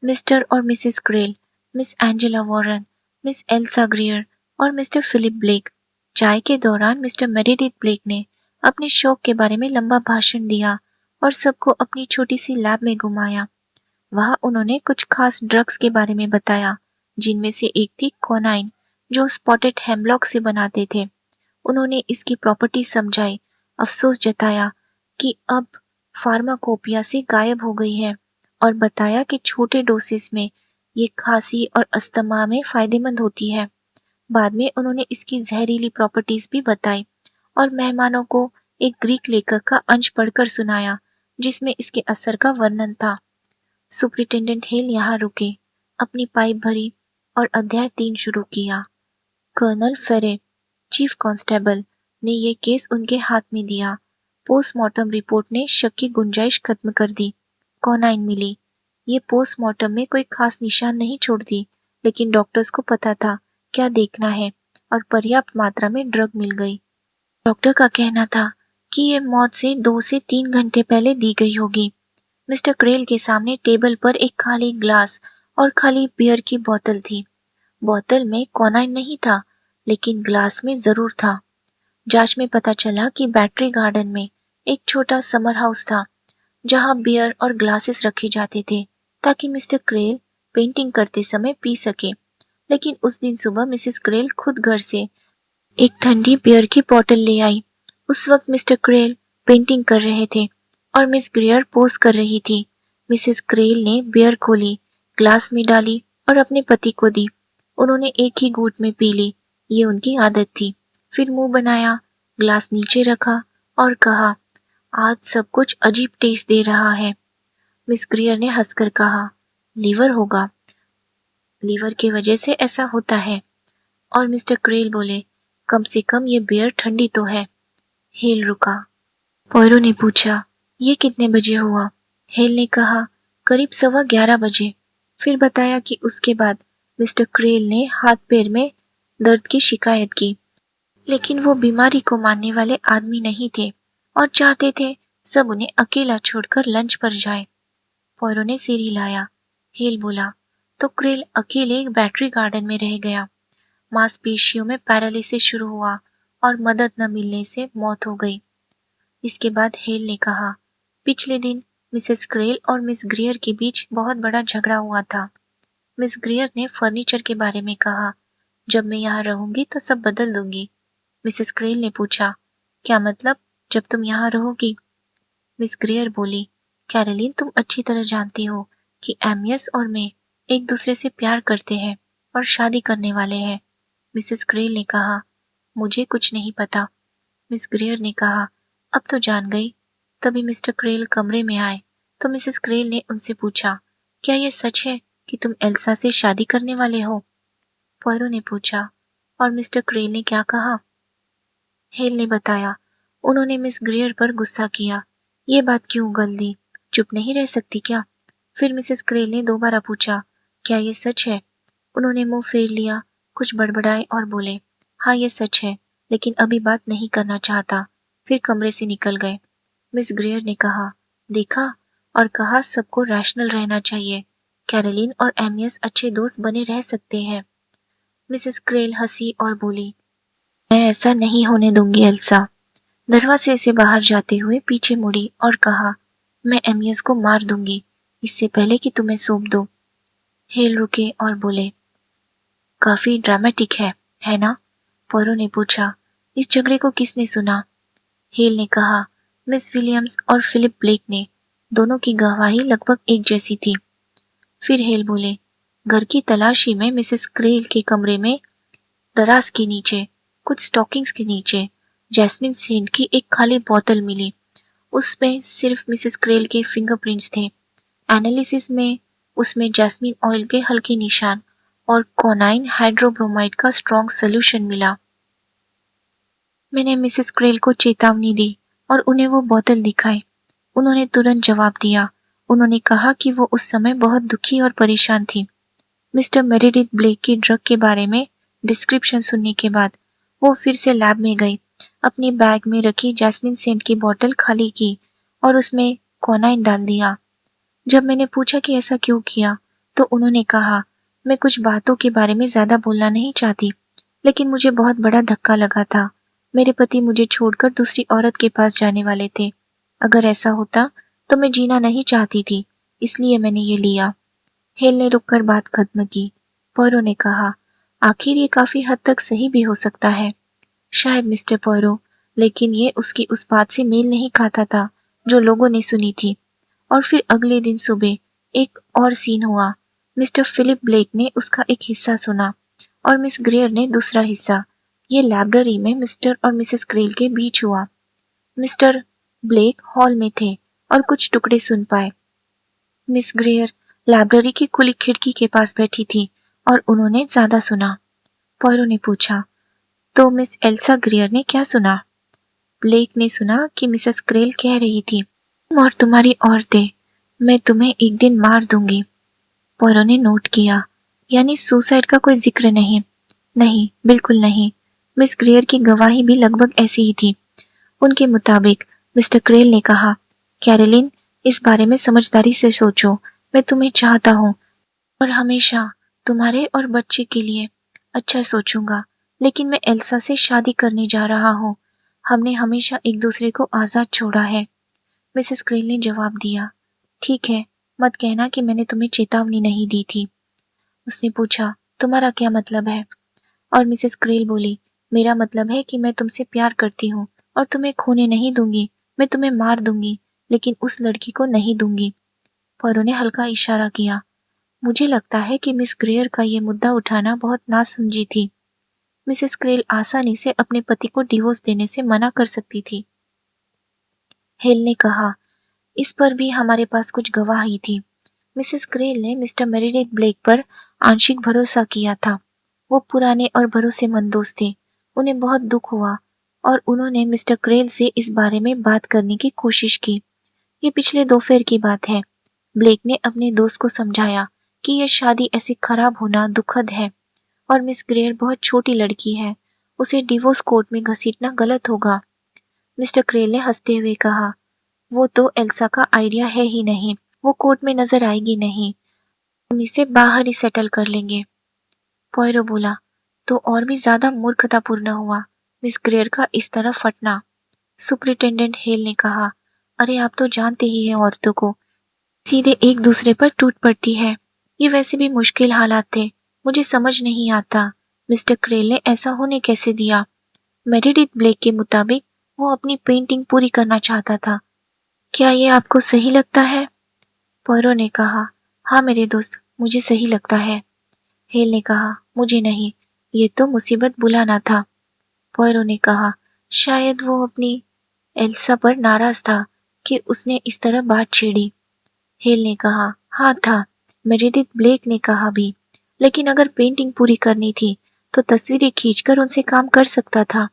[SPEAKER 1] मिस्टर और Mrs curl, miss Angela Warren, miss Elsa ग्रेयर और मिस्टर फिलिप ब्लेक। चाय के दौरान मिस्टर मेरिडिथ ब्लेक ने अपने शौक के बारे में लंबा भाषण दिया और सबको अपनी छोटी सी लैब में घुमाया। वहां उन्होंने कुछ खास ड्रग्स के बारे में बताया, जिनमें से एक थी कोनाइन, जो स्पॉटेड हेमलॉक से बनाते थे। उन्होंने इसकी प्रॉपर्टी समझाई, अफसोस जताया कि अब फार्माकोपिया से गायब हो गई है और बताया कि छोटे डोसेस में ये खांसी और अस्थमा में फायदेमंद होती है। बाद में उन्होंने इसकी जहरीली प्रॉपर्टीज भी बताई और मेहमानों को एक ग्रीक लेखक का अंश पढ़कर सुनाया, जिसमें इसके असर का वर्णन था। सुपरिटेंडेंट हिल यहाँ रुके, अपनी पाइप भरी और अध्याय 3 शुरू किया। कर्नल फेरे, चीफ कांस्टेबल, ने ये केस उनके हाथ में दिया। पोस्टमार्टम रिपोर्ट ने शक की गुंजाइश खत्म कर दी। कॉनाइन मिली। ये पोस्टमार्टम में कोई खास निशान नहीं छोड़ती, लेकिन डॉक्टर्स को पता था क्या देखना है और पर्याप्त मात्रा में ड्रग मिल गई। डॉक्टर का कहना था कि ये मौत से 2 से 3 घंटे पहले दी गई होगी। मिस्टर क्रेल के सामने टेबल पर एक खाली ग्लास और खाली बियर की बोतल थी। बोतल में कॉनाइन नहीं था, लेकिन ग्लास में जरूर था। जांच में पता चला कि बैटरी गार्डन में एक छोटा समर हाउस था, जहां बियर और ग्लासेस रखे जाते थे ताकि मिस्टर क्रेल पेंटिंग करते समय पी सके। लेकिन उस दिन सुबह मिसेस क्रेल खुद घर से एक ठंडी बियर की बोतल ले आई। उस वक्त मिस्टर क्रेल पेंटिंग कर रहे थे और मिस ग्रेयर पोज कर रही थी। मिसेस क्रेल ने बियर खोली, ग्लास में डाली और अपने पति को दी। उन्होंने एक ही घूंट में पी ली, ये उनकी आदत थी। फिर मुंह बनाया, ग्लास नीचे रखा और कहा, आज सब कुछ अजीब टेस्ट दे रहा है। मिस ग्रेयर ने हंसकर कहा, लीवर होगा, लीवर की वजह से ऐसा होता है। और मिस्टर क्रेल बोले, कम से कम ये बियर ठंडी तो है। हेल रुका। पॉयरो ने पूछा, ये कितने बजे हुआ? हेल ने कहा, करीब 11:15 बजे। फिर बताया कि उसके बाद मिस्टर क्रेल ने हाथ पैर में दर्द की शिकायत की, लेकिन वो बीमारी को मानने वाले आदमी नहीं थे और चाहते थे सब उन्हें अकेला छोड़कर लंच पर जाए। पॉयरो ने सिर हिलाया। हेल बोला, तो क्रेल अकेले एक बैटरी गार्डन में रह गया। मांसपेशियों में पैरालिसिस शुरू हुआ और मदद न मिलने से मौत हो गई। इसके बाद हेल ने कहा, पिछले दिन मिसेस क्रेल और मिस ग्रेयर के बीच बहुत बड़ा झगड़ा हुआ था। मिस ग्रेयर ने फर्नीचर के बारे में कहा, जब मैं यहाँ रहूंगी तो सब बदल दूंगी। मिसेस क्रेल ने पूछा, क्या मतलब, जब तुम यहाँ रहोगी? मिस ग्रेयर बोली, कैरोलिन, तुम अच्छी तरह जानती हो कि एमियस और मैं एक दूसरे से प्यार करते हैं और शादी करने वाले हैं। मिसेस क्रेल ने कहा, मुझे कुछ नहीं पता। मिस ग्रेयर ने कहा, अब तो जान गई। तभी मिस्टर क्रेल कमरे में आए तो मिसेस क्रेल ने उनसे पूछा, क्या यह सच है कि तुम एल्सा से शादी करने वाले हो? पॉयरो ने पूछा, और मिस्टर क्रेल ने क्या कहा? हेल ने बताया, उन्होंने मिस ग्रेयर पर गुस्सा किया। ये बात क्यों उगल दी? चुप नहीं रह सकती क्या? फिर मिसेस क्रेल ने दोबारा पूछा, क्या ये सच है? उन्होंने मुंह फेर लिया, कुछ बड़बड़ाए और बोले, हाँ ये सच है, लेकिन अभी बात नहीं करना चाहता। फिर कमरे से निकल गए। मिस ग्रेयर ने कहा, देखा, और कहा सबको रैशनल रहना चाहिए। कैरोलिन और एमियस अच्छे दोस्त बने रह सकते हैं। मिसेस क्रेल हंसी और बोली, मैं ऐसा नहीं होने दूंगी एल्सा। दरवाजे से बाहर जाते हुए पीछे मुड़ी और कहा, मैं एमियस को मार दूंगी इससे पहले कि तुम्हें सौंप दो। हेल रुके और बोले, काफी ड्रामेटिक है ना? पॉयरो ने पूछा, इस झगड़े को किसने सुना? हेल ने कहा, मिस विलियम्स और फिलिप ब्लेक ने। दोनों की गवाही लगभग एक जैसी थी। फिर हेल बोले, घर की तलाशी में मिसेस क्रेल के कमरे में दराज के नीचे, कुछ स्टॉकिंग्स के नीचे, जैस्मिन सेंट की एक खाली बोतल मिली। उसमें सिर्फ मिसेस क्रेल के फिंगरप्रिंट्स थे। एनालिसिस में उसमें जैस्मिन ऑयल के हल्के निशान और कॉनाइन हाइड्रोब्रोमाइड का स्ट्रॉन्ग सोल्यूशन मिला। मैंने मिसेस क्रेल को चेतावनी दी और उन्हें वो बोतल दिखाई। उन्होंने तुरंत जवाब दिया। उन्होंने कहा कि वो उस समय बहुत दुखी और परेशान थी। मिस्टर मेरेडिथ ब्लेक की ड्रग के बारे में डिस्क्रिप्शन सुनने के बाद वो फिर से लैब में गई, अपनी बैग में रखी जैस्मिन सेंट की बोतल खाली की और उसमें कॉनाइन डाल दिया। जब मैंने पूछा कि ऐसा क्यों किया, तो उन्होंने कहा, मैं कुछ बातों के बारे में ज्यादा बोलना नहीं चाहती, लेकिन मुझे बहुत बड़ा धक्का लगा था। मेरे पति मुझे छोड़कर दूसरी औरत के पास जाने वाले थे। अगर ऐसा होता तो मैं जीना नहीं चाहती थी, इसलिए मैंने ये लिया। हेल ने रुककर बात खत्म की। पॉयरो ने कहा, आखिर ये काफी हद तक सही भी हो सकता है। शायद मिस्टर पॉयरो, लेकिन ये उसकी उस बात से मेल नहीं खाता था जो लोगों ने सुनी थी। और फिर अगले दिन सुबह एक और सीन हुआ। मिस्टर फिलिप ब्लेक ने उसका एक हिस्सा सुना और मिस ग्रेयर ने दूसरा हिस्सा। ये लाइब्रेरी में मिस्टर और मिसेस क्रेल के बीच हुआ। मिस्टर ब्लेक हॉल में थे और कुछ टुकड़े सुन पाए। मिस ग्रेयर लाइब्रेरी की खुली खिड़की के पास बैठी थी और उन्होंने ज्यादा सुना। पॉयरो ने पूछा, तो मिस एल्सा ग्रेयर ने क्या सुना? ब्लेक ने सुना कि मिसेस क्रेल कह रही थी, तुम और तुम्हारी औरतें मैं तुम्हें एक दिन मार दूंगी। पॉयरो ने नोट किया। यानी सुसाइड का कोई जिक्र नहीं। नहीं, बिल्कुल नहीं। मिस ग्रेयर की गवाही भी लगभग ऐसी ही थी। उनके मुताबिक मिस्टर क्रेल ने कहा, कैरोलिन, इस बारे में समझदारी से सोचो। मैं तुम्हें चाहता हूँ और हमेशा तुम्हारे और बच्चे के लिए अच्छा सोचूंगा, लेकिन मैं एल्सा से शादी करने जा रहा हूँ। हमने हमेशा एक दूसरे को आजाद छोड़ा है। मिसेस क्रेल ने जवाब दिया, ठीक है, मत कहना कि मैंने तुम्हें चेतावनी नहीं दी थी। उसने पूछा, तुम्हारा क्या मतलब है? और मिसेस क्रेल बोली, मेरा मतलब है कि मैं तुमसे प्यार करती हूँ और तुम्हें खोने नहीं दूंगी। मैं तुम्हें मार दूंगी, लेकिन उस लड़की को नहीं दूंगी। पॉयरो ने हल्का इशारा किया। मुझे लगता है कि मिस ग्रेयर का ये मुद्दा उठाना बहुत नासमझी थी। मिसेस क्रेल आसानी से अपने पति को डिवोर्स देने से मना कर सकती थी। हेल ने कहा, इस पर भी हमारे पास कुछ गवाही थी। मिसेस क्रेल ने मिस्टर मेरिडिथ ब्लेक पर आंशिक भरोसा किया था। वो पुराने और भरोसेमंद दोस्त थे। उन्हें बहुत दुख हुआ और उन्होंने मिस्टर क्रेल से इस बारे में बात करने की कोशिश की। ये पिछले दोपहर की बात है। ब्लेक ने अपने दोस्त को समझाया कि यह शादी ऐसे खराब होना दुखद है और मिस ग्रेयर बहुत छोटी लड़की है। उसे डिवोर्स कोर्ट में घसीटना गलत होगा। मिस्टर क्रेल ने हंसते हुए कहा, वो तो एल्सा का आइडिया है ही नहीं। वो कोर्ट में नजर आएगी नहीं। हम इसे बाहर ही सेटल कर लेंगे। पॉयरो बोला, तो और भी ज्यादा मूर्खतापूर्ण हुआ मिस ग्रेयर का इस तरह फटना। सुपरिटेंडेंट हेल ने कहा, अरे आप तो जानते ही हैं औरतों को सीधे एक दूसरे पर टूट पड़ती है। ये वैसे भी मुश्किल हालात थे। मुझे समझ नहीं आता मिस्टर क्रेल ने ऐसा होने कैसे दिया। मेरिडिथ ब्लेक के मुताबिक वो अपनी पेंटिंग पूरी करना चाहता था। क्या ये आपको सही लगता है? पॉयरो ने कहा, हाँ मेरे दोस्त, मुझे सही लगता है। हेल ने कहा, मुझे नहीं, ये तो मुसीबत बुलाना था। पॉयरो ने कहा, शायद वो अपनी एल्सा पर नाराज था कि उसने इस तरह बात छेड़ी। हेल ने कहा, हाँ था। मेरिडिथ ब्लेक ने कहा भी, लेकिन अगर पेंटिंग पूरी करनी थी तो तस्वीरें खींचकर उनसे काम कर सकता था।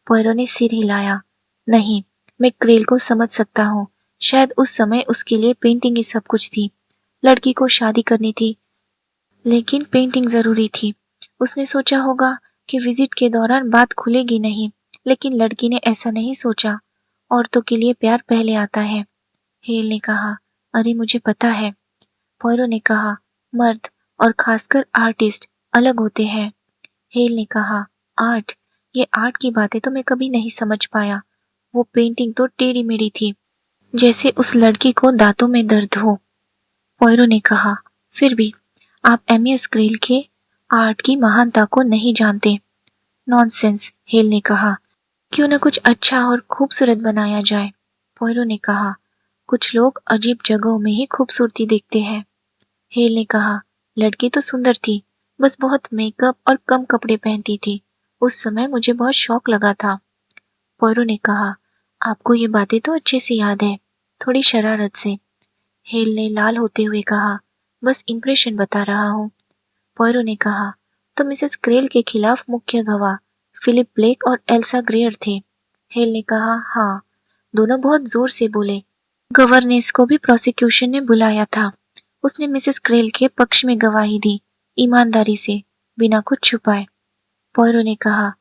[SPEAKER 1] पॉयरो ने सिर हिलाया, नहीं, मैं क्रेल को समझ सकता हूँ। शायद उस समय उसके लिए पेंटिंग ही सब कुछ थी। लड़की को शादी करनी थी, लेकिन पेंटिंग जरूरी थी। उसने सोचा होगा कि विजिट के दौरान बात खुलेगी नहीं, लेकिन लड़की ने ऐसा नहीं सोचा। औरतों के लिए प्यार पहले आता है। हेल ने कहा, अरे मुझे पता है। पॉयरो ने कहा, मर्द और खासकर आर्टिस्ट अलग होते हैं। हेल ने कहा, आर्ट? ये आर्ट की बातें तो मैं कभी नहीं समझ पाया। वो पेंटिंग तो टेढ़ी मेढ़ी थी, जैसे उस लड़की को दांतों में दर्द हो। पॉयरो ने कहा, फिर भी आप एमियस क्रेल के आर्ट की महानता को नहीं जानते। नॉनसेंस, हेल ने कहा, क्यों न कुछ अच्छा और खूबसूरत बनाया जाए। पॉयरो ने कहा, कुछ लोग अजीब जगहों में ही खूबसूरती देखते हैं। हेल ने कहा, लड़की तो सुंदर थी, बस बहुत मेकअप और कम कपड़े पहनती थी। उस समय मुझे बहुत शौक लगा था। पॉयरो ने कहा, आपको ये बातें तो अच्छे से याद है। थोड़ी शरारत से। हेल ने लाल होते हुए कहा, बस इंप्रेशन बता रहा हूँ। पॉयरो ने कहा, तो मिसेस क्रेल के खिलाफ मुख्य गवाह फिलिप ब्लेक और एल्सा ग्रेयर थे। हेल ने कहा, हाँ। दोनों बहुत जोर से बोले। गवर्नेस को भी प्रोसिक्यूशन ने बुलाया था। उसने मिसेस क्रेल के पक्ष में गवाही दी, ईमानदारी से, बिना कुछ छुपाए। पॉयरो ने कहा,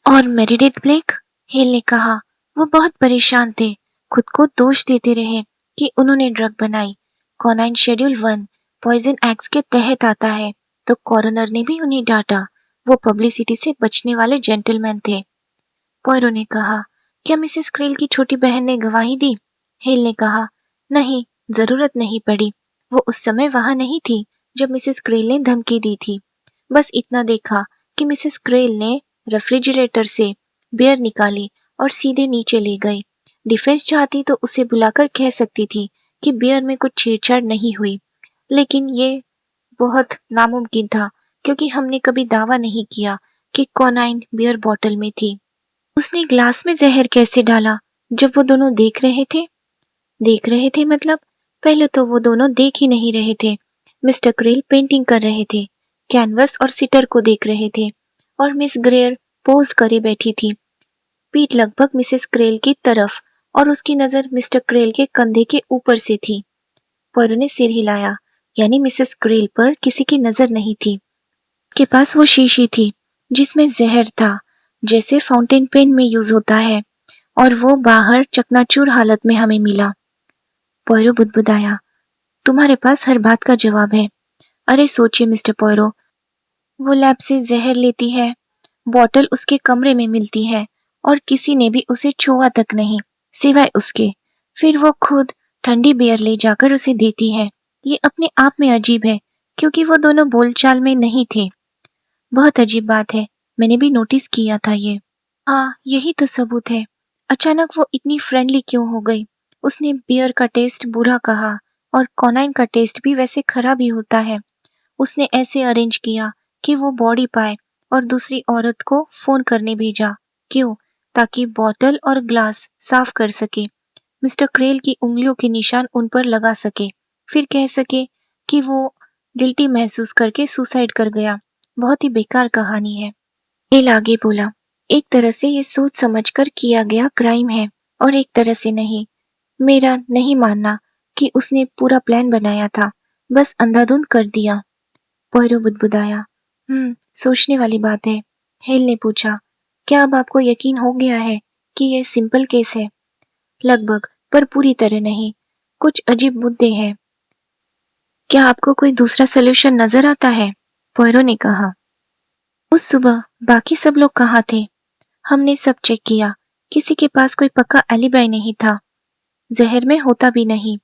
[SPEAKER 1] और मेरिडिथ ब्लेक? हेल ने कहा, वो बहुत परेशान थे। खुद को दोष देते रहे कि उन्होंने ड्रग बनाई। कॉनाइन शेड्यूल 1 पॉइजन एक्ट के तहत आता है, तो कॉरोनर ने भी उन्हें डांटा। वो पब्लिसिटी से बचने वाले जेंटलमैन थे। पॉयरो ने कहा, क्या मिसेस क्रेल की छोटी बहन ने गवाही दी? हेल ने कहा, नहीं, जरूरत नहीं पड़ी। वो उस समय वहां नहीं थी जब मिसेस क्रेल ने धमकी दी थी। बस इतना देखा कि मिसेस क्रेल ने रेफ्रिजरेटर से बियर निकाली और सीधे नीचे ले गई। डिफेंस चाहती तो उसे बुलाकर कह सकती थी कि बियर में कुछ छेड़छाड़ नहीं हुई, लेकिन ये बहुत नामुमकिन था क्योंकि हमने कभी दावा नहीं किया कि कॉनाइन बियर बॉटल में थी। उसने ग्लास में जहर कैसे डाला जब वो दोनों देख रहे थे? देख रहे थे मतलब? पहले तो वो दोनों देख ही नहीं रहे थे। मिस्टर क्रेल पेंटिंग कर रहे थे, कैनवस और सिटर को देख रहे थे, और मिस ग्रेयर पोज करे बैठी थी, पीठ लगभग मिसेस क्रेल की तरफ, और उसकी नजर मिस्टर क्रेल के कंधे के ऊपर से थी। पोयरो ने सिर हिलाया। यानी मिसेस क्रेल पर किसी की नजर नहीं थी। के पास वो शीशी थी जिसमें जहर था, जैसे फाउंटेन पेन में यूज होता है, और वो बाहर चकनाचूर हालत में हमें मिला। पोयरो बुदबुदाया, तुम्हारे पास हर बात का जवाब है। अरे सोचिए मिस्टर पोयरो, वो लैब से जहर लेती है, बॉटल उसके कमरे में मिलती है और किसी ने भी उसे छुआ तक नहीं, सिवाय उसके। फिर वो खुद ठंडी बियर ले जाकर उसे देती है। ये अपने आप में अजीब है, क्योंकि वो दोनों बोलचाल में नहीं थे। बहुत अजीब बात है, मैंने भी नोटिस किया था ये। हाँ, यही तो सबूत है। अचानक वो इतनी फ्रेंडली क्यों हो गई? उसने बियर का टेस्ट बुरा कहा, और कोनाइन का टेस्ट भी वैसे खराब ही होता है। उसने ऐसे अरेंज किया कि वो बॉडी पाए और दूसरी औरत को फोन करने भेजा। क्यों? ताकि बॉटल और ग्लास साफ कर सके, मिस्टर क्रेल की उंगलियों के निशान उन पर लगा सके, फिर कह सके कि वो गिल्टी महसूस करके सुसाइड कर गया। बहुत ही बेकार कहानी है। क्रेल आगे बोला, एक तरह से ये सोच समझकर किया गया क्राइम है और एक तरह से नहीं। मेरा नहीं मानना कि उसने पूरा प्लान बनाया था, बस अंधाधुंध कर दिया। पोयरो बुदबुदाया, सोचने वाली बात है। हेल ने पूछा, क्या अब आपको यकीन हो गया है कि यह सिंपल केस है? लगभग, पर पूरी तरह नहीं। कुछ अजीब मुद्दे हैं। क्या आपको कोई दूसरा सॉल्यूशन नजर आता है? पोयरो ने कहा। उस सुबह बाकी सब लोग कहाँ थे? हमने सब चेक किया, किसी के पास कोई पक्का एलिबाई नहीं था। जहर में होता भी नहीं।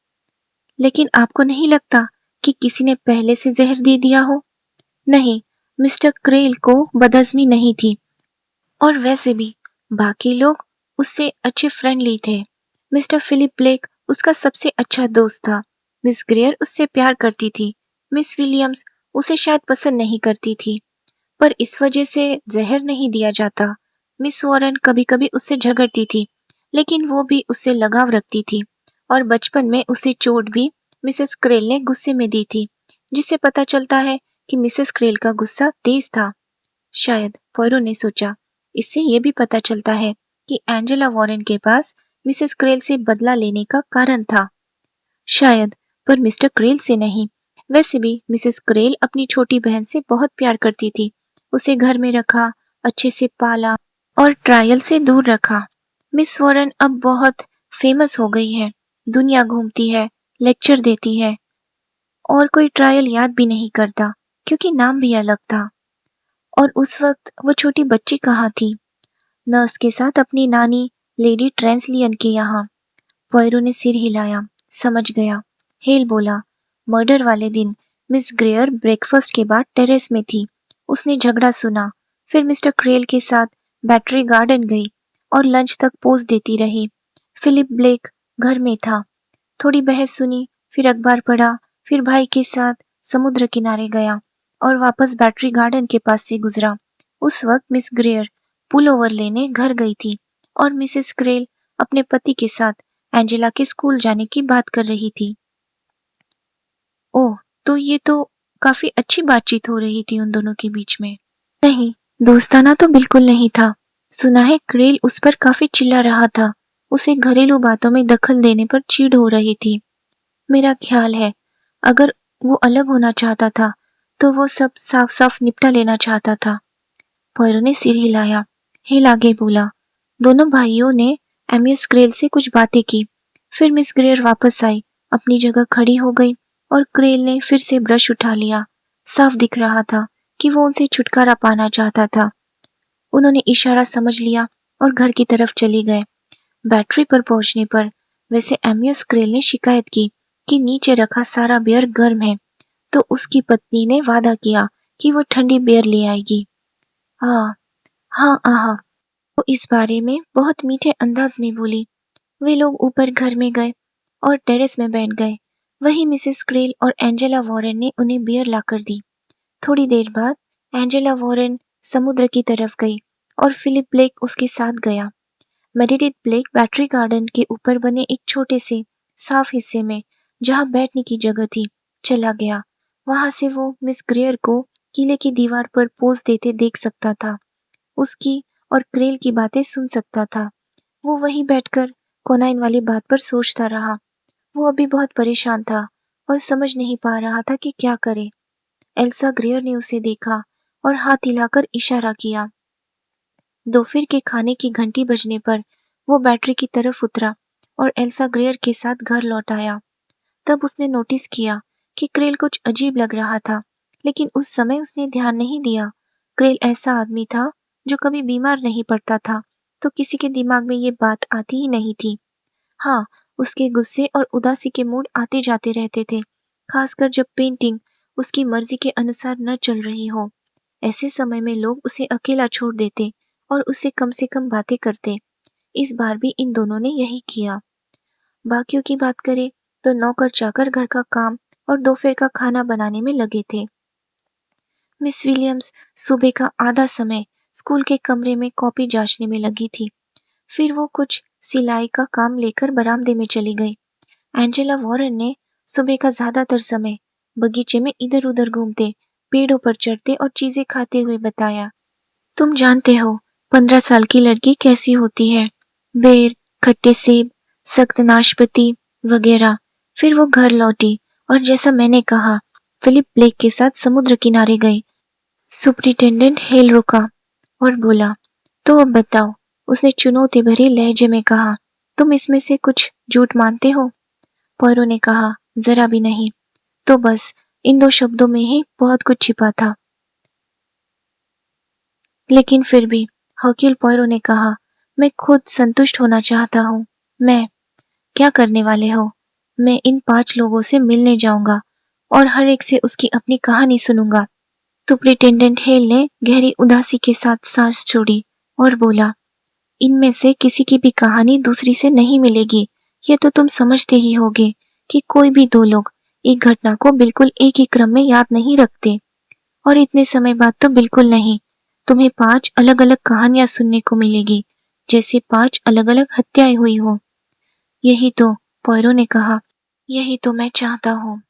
[SPEAKER 1] लेकिन आपको नहीं लगता कि किसी ने पहले से जहर दे दिया हो? नहीं, मिस्टर क्रेल को बदहजमी नहीं थी, और वैसे भी बाकी लोग उससे अच्छे फ्रेंडली थे। मिस्टर फिलिप ब्लेक उसका सबसे अच्छा दोस्त था। मिस ग्रेयर उससे प्यार करती थी। मिस विलियम्स उसे शायद पसंद नहीं करती थी, पर इस वजह से जहर नहीं दिया जाता। मिस वॉरेन कभी-कभी उससे झगड़ती थी, लेकिन वो भी उससे लगाव रखती थी, और बचपन में उसे चोट भी मिसेस क्रेल ने गुस्से में दी थी, जिससे पता चलता है कि मिसेस क्रेल का गुस्सा तेज था। शायद, पोयरो ने सोचा, इससे ये भी पता चलता है कि एंजेला वॉरेन के पास मिसेस क्रेल से बदला लेने का कारण था। शायद, पर मिस्टर क्रेल से नहीं। वैसे भी मिसेस क्रेल अपनी छोटी बहन से बहुत प्यार करती थी। उसे घर में रखा, अच्छे से पाला और ट्रायल से दूर रखा। मिस वॉरेन अब बहुत फेमस हो गई है, दुनिया घूमती है, लेक्चर देती है, और कोई ट्रायल याद भी नहीं करता, क्योंकि नाम भी अलग था। और उस वक्त वो छोटी बच्ची कहाँ थी? नर्स के साथ अपनी नानी लेडी ट्रांसलियन के यहाँ। पोयरो ने सिर हिलाया, समझ गया। हेल बोला, मर्डर वाले दिन मिस ग्रेयर ब्रेकफास्ट के बाद टेरेस में थी। उसने झगड़ा सुना, फिर मिस्टर क्रेल के साथ बैटरी गार्डन गई और लंच तक पोज देती रही। फिलिप ब्लेक घर में था। थोड़ी बहस सुनी, फिर अखबार पढ़ा, फिर भाई के साथ समुद्र किनारे गया और वापस बैटरी गार्डन के पास से गुजरा। उस वक्त मिस ग्रेयर पुल ओवर लेने घर गई थी और मिसेस क्रेल अपने पति के साथ एंजेला के स्कूल जाने की बात कर रही थी। ओह, तो ये तो काफी अच्छी बातचीत हो रही थी उन दोनों के बीच में। नहीं, दोस्ताना तो बिल्कुल नहीं था। सुना है क्रेल उस पर काफी चिल्ला रहा था। उसे घरेलू बातों में दखल देने पर चिढ़ हो रही थी। मेरा ख्याल है, अगर वो अलग होना चाहता था, तो वो सब साफ-साफ निपटा लेना चाहता था। पोयरो ने सिर हिलाया। हिल आगे बोला, दोनों भाइयों ने एमियस क्रेल से कुछ बातें की। फिर मिस ग्रेयर वापस आई, अपनी जगह खड़ी हो गई, और क्रेल ने फिर से ब्रश उठा लिया। साफ दिख रहा था कि वो उनसे छुटकारा पाना चाहता था। उन्होंने इशारा समझ लिया और घर की तरफ चली गए। बैटरी पर पहुंचने पर वैसे एमियस क्रेल ने शिकायत की कि नीचे रखा सारा बियर गर्म है, तो उसकी पत्नी ने वादा किया कि वो ठंडी बियर ले आएगी। हाँ, हाँ, आहा, वो इस बारे में बहुत मीठे अंदाज में बोली। वे लोग ऊपर घर में गए और टेरेस में बैठ गए। वहीं मिसेस क्रेल और एंजेला वॉरेन ने उन्हें बियर लाकर दी। थोड़ी देर बाद एंजेला वॉरेन समुद्र की तरफ गई और फिलिप ब्लेक उसके साथ गया। मेरेडिथ ब्लेक बैटरी गार्डन के ऊपर बने एक छोटे से साफ हिस्से में, जहां बैठने की जगह थी, चला गया। वहां से वो मिस ग्रेयर को किले की दीवार पर पोज देते देख सकता था, उसकी और क्रेल की बातें सुन सकता था। वो वहीं बैठकर कोनाइन वाली बात पर सोचता रहा। वो अभी बहुत परेशान था और समझ नहीं पा रहा था कि क्या करे। एल्सा ग्रेयर ने उसे देखा और हाथ हिलाकर इशारा किया। दोपहर के खाने की घंटी बजने पर वो बैटरी की तरफ उतरा और एल्सा ग्रेयर के साथ घर लौट आया। तब उसने नोटिस किया कि क्रेल कुछ अजीब लग रहा था, लेकिन उस समय उसने ध्यान नहीं दिया। क्रेल ऐसा आदमी था जो कभी बीमार नहीं पड़ता था, तो किसी के दिमाग में ये बात आती ही नहीं थी। हाँ, उसके गुस्से और उदासी के मूड आते जाते रहते थे, खासकर जब पेंटिंग उसकी मर्जी के अनुसार न चल रही हो। ऐसे समय में लोग उसे अकेला छोड़ देते और उससे कम से कम बातें करते। इस बार भी इन दोनों ने यही किया। बाकियों की बात करें तो नौकर चाकर घर का काम और दोपहर का खाना बनाने में लगे थे। मिस विलियम्स सुबह का आधा समय स्कूल के कमरे में कॉपी जांचने में लगी थी। फिर वो कुछ सिलाई का काम लेकर बरामदे में चली गई। एंजेला वॉरेन ने सुबह का ज्यादातर समय बगीचे में इधर-उधर घूमते, पेड़ों पर चढ़ते और चीजें खाते हुए बताया। तुम जानते हो 15 साल की लड़की कैसी होती है, बेर, खट्टे सेब, सख्त नाशपाती वगैरह। फिर वो घर लौटी और जैसा मैंने कहा, फिलिप ब्लेक के साथ समुद्र किनारे गई। सुपरिटेंडेंट हेल रुका और बोला, तो अब बताओ। उसने चुनौती भरे लहजे में कहा, तुम इसमें से कुछ झूठ मानते हो? पॉयरों ने कहा, जरा भी नहीं। तो बस इन दो शब्दों में ही बहुत कुछ छिपा था। लेकिन फिर भी, हर्क्यूल पॉयरो ने कहा, मैं खुद संतुष्ट होना चाहता हूँ। मैं, क्या करने वाले हो? मैं इन 5 लोगों से मिलने जाऊंगा और हर एक से उसकी अपनी कहानी सुनूंगा। सुपरिटेंडेंट हेल ने गहरी उदासी के साथ सांस छोड़ी और बोला, इनमें से किसी की भी कहानी दूसरी से नहीं मिलेगी। ये तो तुम समझते ही होगे कि कोई भी 2 लोग एक घटना को बिल्कुल एक ही क्रम में याद नहीं रखते, और इतने समय बाद तो बिल्कुल नहीं। तुम्हें 5 अलग-अलग कहानियां सुनने को मिलेगी, जैसे 5 अलग-अलग हत्याएं हुई हो। यही तो, पॉयरो ने कहा, यही तो मैं चाहता हूँ।